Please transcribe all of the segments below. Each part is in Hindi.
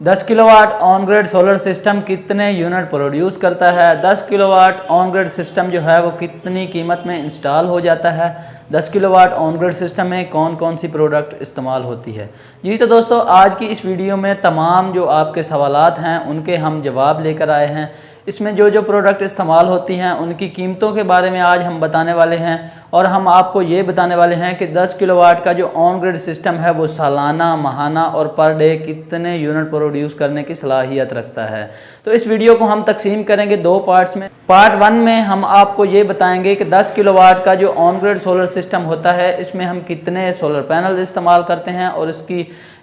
10 kilowatt on grid solar system कितने यूनिट प्रोड्यूस करता है। 10 किलोवाट ऑन ग्रिड सिस्टम जो है वो कितनी कीमत में इंस्टॉल हो जाता है। 10 किलोवाट ऑन ग्रिड सिस्टम में कौन कौन सी प्रोडक्ट इस्तेमाल होती है। जी तो दोस्तों, आज की इस वीडियो में तमाम जो आपके सवालात हैं उनके हम जवाब लेकर आए हैं। इसमें जो प्रोडक्ट इस्तेमाल होती हैं उनकी कीमतों के बारे में आज हम बताने वाले हैं और हम आपको ये बताने वाले हैं कि 10 किलोवाट का जो ऑन ग्रिड सिस्टम है वो सालाना, माहाना और पर डे कितने यूनिट प्रोड्यूस करने की सलाहियत रखता है। तो इस वीडियो को हम तकसीम करेंगे दो पार्ट्स में। पार्ट 1 में हम आपको ये बताएंगे कि 10 किलोवाट का जो ऑन ग्रिड सोलर सिस्टम होता है इसमें हम कितने सोलर पैनल इस्तेमाल करते हैं और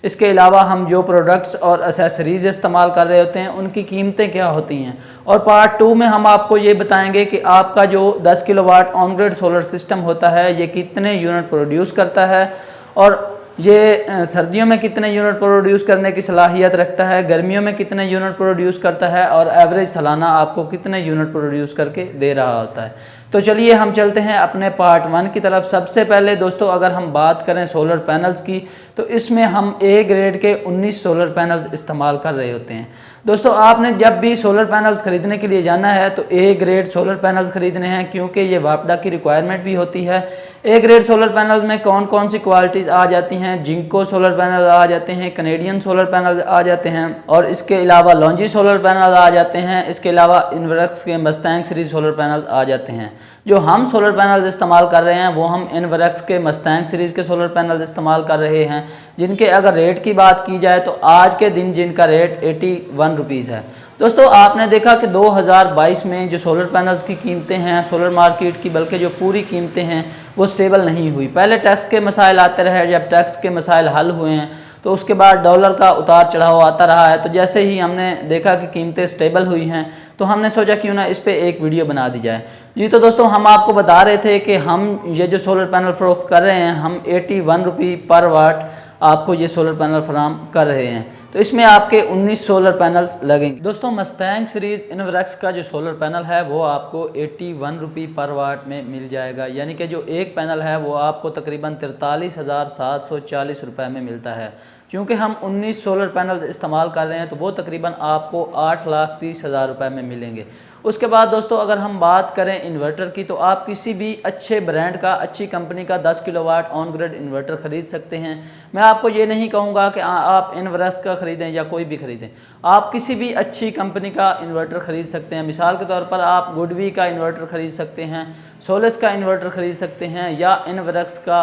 इसके अलावा हम जो प्रोडक्ट्स और एसेसरीज़ इस्तेमाल कर रहे होते हैं उनकी कीमतें क्या होती हैं। और पार्ट 2 में हम आपको ये बताएंगे कि आपका जो 10 kilowatt on grid solar system होता है ये कितने यूनिट प्रोड्यूस करता है और ये सर्दियों में कितने यूनिट प्रोड्यूस करने की सलाहियत रखता है, गर्मियों में कितने यूनिट प्रोड्यूस करता है और एवरेज सालाना आपको कितने यूनिट प्रोड्यूस करके दे रहा होता है। तो चलिए हम चलते हैं अपने पार्ट 1 की तरफ। सबसे पहले दोस्तों, अगर हम बात करें सोलर पैनल्स की तो इसमें हम ए ग्रेड के 19 सोलर पैनल्स इस्तेमाल कर रहे होते हैं। दोस्तों, आपने जब भी सोलर पैनल्स ख़रीदने के लिए जाना है तो ए ग्रेड सोलर पैनल्स ख़रीदने हैं क्योंकि ये वापडा की रिक्वायरमेंट भी होती है। ए ग्रेड सोलर पैनल्स में कौन कौन सी क्वालिटीज़ आ जाती हैं। जिंको सोलर पैनल आ जाते हैं, कनेडियन सोलर पैनल आ जाते हैं और इसके अलावा लॉन्जी सोलर पैनल आ जाते हैं। इसके अलावा इनवर्क्स के मस्टैंग सीरीज सोलर पैनल आ जाते हैं। जो हम सोलर पैनल्स इस्तेमाल कर रहे हैं वो हम इनवर्क्स के मस्टैंग सीरीज़ के सोलर पैनल्स इस्तेमाल कर रहे हैं, जिनके अगर रेट की बात की जाए तो आज के दिन जिनका रेट 81 रुपीज़ है। दोस्तों, आपने देखा कि 2022 में जो सोलर पैनल्स की कीमतें हैं सोलर मार्केट की, बल्कि जो पूरी कीमतें हैं वो स्टेबल नहीं हुई। पहले टैक्स के मसाइल आते रहे, जब टैक्स के मसाइल हल हुए हैं तो उसके बाद डॉलर का उतार चढ़ाव आता रहा है। तो जैसे ही हमने देखा कि कीमतें स्टेबल हुई हैं तो हमने सोचा क्यों ना इस पे एक वीडियो बना दी जाए। जी तो दोस्तों, हम आपको बता रहे थे कि हम ये जो सोलर पैनल फ़रोख्त कर रहे हैं हम 81 रुपये पर वाट आपको ये सोलर पैनल फराम कर रहे हैं। तो इसमें आपके 19 सोलर पैनल्स लगेंगे। दोस्तों, मस्टैंग सीरीज़ इनवर्क्स का जो सोलर पैनल है वो आपको 81 रुपये पर वाट में मिल जाएगा, यानी कि जो एक पैनल है वो आपको तकरीबन 43,740 रुपये में मिलता है। क्योंकि हम 19 सोलर पैनल इस्तेमाल कर रहे हैं तो वो तकरीबन आपको 8,30,000 रुपये में मिलेंगे। उसके बाद दोस्तों, अगर हम बात करें इन्वर्टर की तो आप किसी भी अच्छे ब्रांड का, अच्छी कंपनी का 10 किलोवाट ऑन ग्रिड इन्वर्टर ख़रीद सकते हैं। मैं आपको ये नहीं कहूँगा कि आप इनवर्क्स का ख़रीदें या कोई भी ख़रीदें, आप किसी भी अच्छी कंपनी का इन्वर्टर ख़रीद सकते हैं। मिसाल के तौर पर आप गुडवी का इन्वर्टर ख़रीद सकते हैं, सोलस का इन्वर्टर ख़रीद सकते हैं या इनवर्क्स का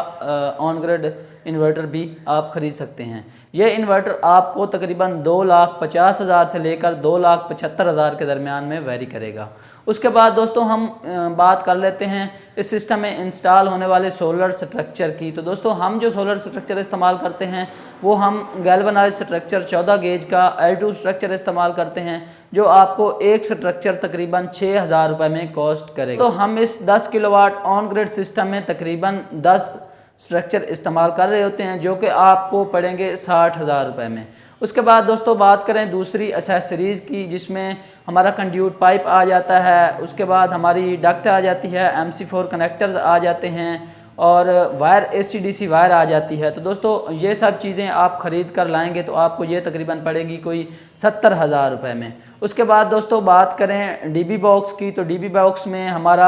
ऑन ग्रिड इन्वर्टर भी आप ख़रीद सकते हैं। ये इन्वर्टर आपको तकरीबन 2,50,000 से लेकर 2,75,000 के दरमियान में वेरी करेगा। उसके बाद दोस्तों, हम बात कर लेते हैं इस सिस्टम में इंस्टॉल होने वाले सोलर स्ट्रक्चर की। तो दोस्तों, हम जो सोलर स्ट्रक्चर इस्तेमाल करते हैं वो हम गैल्वनाइज स्ट्रक्चर 14 गेज का L2 स्ट्रक्चर इस्तेमाल करते हैं, जो आपको एक स्ट्रक्चर तकरीबन 6,000 रुपये में कॉस्ट करेगा। तो हम इस 10 किलोवाट ऑन ग्रिड सिस्टम में तकरीबन 10 स्ट्रक्चर इस्तेमाल कर रहे होते हैं, जो कि आपको पड़ेंगे 60,000 रुपये में। उसके बाद दोस्तों, बात करें दूसरी एसेसरीज़ की, जिसमें हमारा कंड्यूट पाइप आ जाता है, उसके बाद हमारी डक्ट आ जाती है, MC4 कनेक्टर्स आ जाते हैं और वायर AC/DC वायर आ जाती है। तो दोस्तों, ये सब चीज़ें आप ख़रीद कर लाएंगे तो आपको ये तकरीबन पड़ेगी कोई 70,000 रुपये में। उसके बाद दोस्तों, बात करें DB बॉक्स की तो DB बॉक्स में हमारा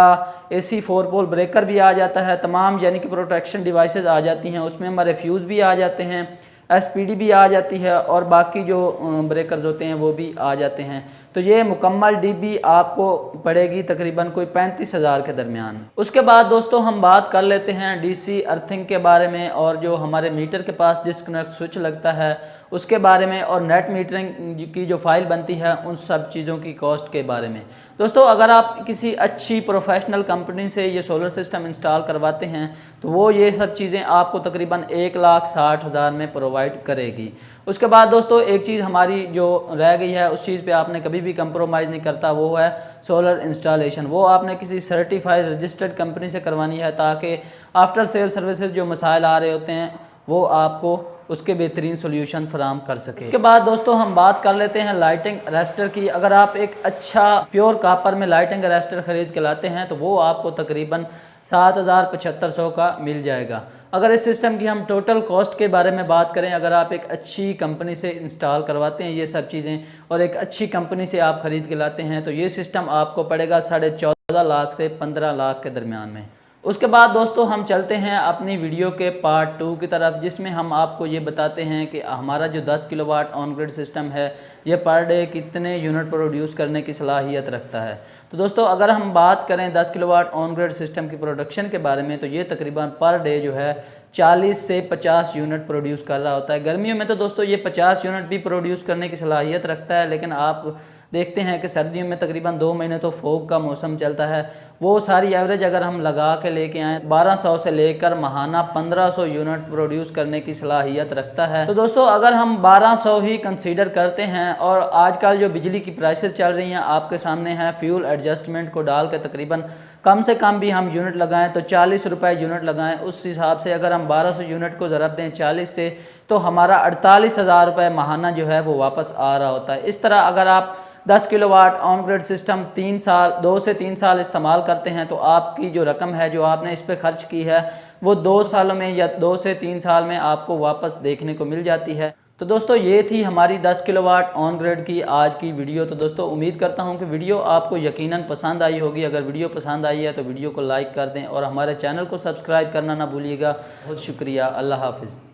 AC 4 पोल ब्रेकर भी आ जाता है, तमाम यानी कि प्रोटेक्शन डिवाइसेस आ जाती हैं, उसमें हमारे फ्यूज़ भी आ जाते हैं, SPD भी आ जाती है और बाकी जो ब्रेकर्स होते हैं वो भी आ जाते हैं। तो ये मुकम्मल DB आपको पड़ेगी तकरीबन कोई 35,000 के दरमियान। उसके बाद दोस्तों, हम बात कर लेते हैं DC अर्थिंग के बारे में और जो हमारे मीटर के पास डिस्कनेक्ट स्विच लगता है उसके बारे में और नेट मीटरिंग की जो फाइल बनती है उन सब चीज़ों की कॉस्ट के बारे में। दोस्तों, अगर आप किसी अच्छी प्रोफेशनल कंपनी से ये सोलर सिस्टम इंस्टॉल करवाते हैं तो वो ये सब चीज़ें आपको तकरीबन 1,60,000 में प्रोवाइड करेगी। उसके बाद दोस्तों, एक चीज़ हमारी जो रह गई है उस चीज़ पे आपने कभी भी कंप्रोमाइज़ नहीं करता, वो है सोलर इंस्टॉलेशन। वो आपने किसी सर्टिफाइड रजिस्टर्ड कंपनी से करवानी है ताकि आफ्टर सेल सर्विसेज जो मसाइल आ रहे होते हैं वो आपको उसके बेहतरीन सोल्यूशन फराम कर सके। उसके बाद दोस्तों, हम बात कर लेते हैं लाइटिंग अरेस्टर की। अगर आप एक अच्छा प्योर कापर में लाइटिंग अरेस्टर ख़रीद के लाते हैं तो वो आपको तकरीबन 7,7500 का मिल जाएगा। अगर इस सिस्टम की हम टोटल कॉस्ट के बारे में बात करें, अगर आप एक अच्छी कंपनी से इंस्टॉल करवाते हैं ये सब चीज़ें और एक अच्छी कंपनी से आप ख़रीद के लाते हैं तो ये सिस्टम आपको पड़ेगा 14.5 लाख से 15 लाख के दरमियान में। उसके बाद दोस्तों हम चलते हैं अपनी वीडियो के पार्ट 2 की तरफ, जिसमें हम आपको ये बताते हैं कि हमारा जो 10 किलोवाट ऑन ग्रिड सिस्टम है ये पर डे कितने यूनिट प्रोड्यूस करने की सलाहियत रखता है। तो दोस्तों अगर हम बात करें 10 किलोवाट ऑन ग्रिड सिस्टम की प्रोडक्शन के बारे में तो ये तकरीबन पर डे जो है 40 से 50 यूनिट प्रोड्यूस कर रहा होता है। गर्मियों में तो दोस्तों ये 50 यूनिट भी प्रोड्यूस करने की सलाहियत रखता है, लेकिन आप देखते हैं कि सर्दियों में तकरीबन 2 महीने तो फोग का मौसम चलता है, वो सारी एवरेज अगर हम लगा के लेके आएँ 1200 से लेकर माहाना 1500 यूनिट प्रोड्यूस करने की सलाहियत रखता है। तो दोस्तों अगर हम 1200 ही कंसीडर करते हैं और आजकल जो बिजली की प्राइसेस चल रही हैं आपके सामने हैं, फ्यूल एडजस्टमेंट को डाल के तकरीबन कम से कम भी हम यूनिट लगाएं तो 40 रुपये यूनिट लगाएं, उस हिसाब से अगर हम 1200 यूनिट को ज़रब दें 40 से तो हमारा 48,000 रुपये माहाना जो है वो वापस आ रहा होता है। इस तरह अगर आप 10 किलोवाट ऑन ग्रिड सिस्टम 2 से 3 साल इस्तेमाल करते हैं तो आपकी जो रकम है जो आपने इस पर खर्च की है वो 2 सालों में या 2 से 3 साल में आपको वापस देखने को मिल जाती है। तो दोस्तों ये थी हमारी 10 किलोवाट ऑन ग्रिड की आज की वीडियो। तो दोस्तों उम्मीद करता हूँ कि वीडियो आपको यकीनन पसंद आई होगी। अगर वीडियो पसंद आई है तो वीडियो को लाइक कर दें और हमारे चैनल को सब्सक्राइब करना ना भूलिएगा। बहुत शुक्रिया। अल्लाह हाफिज़।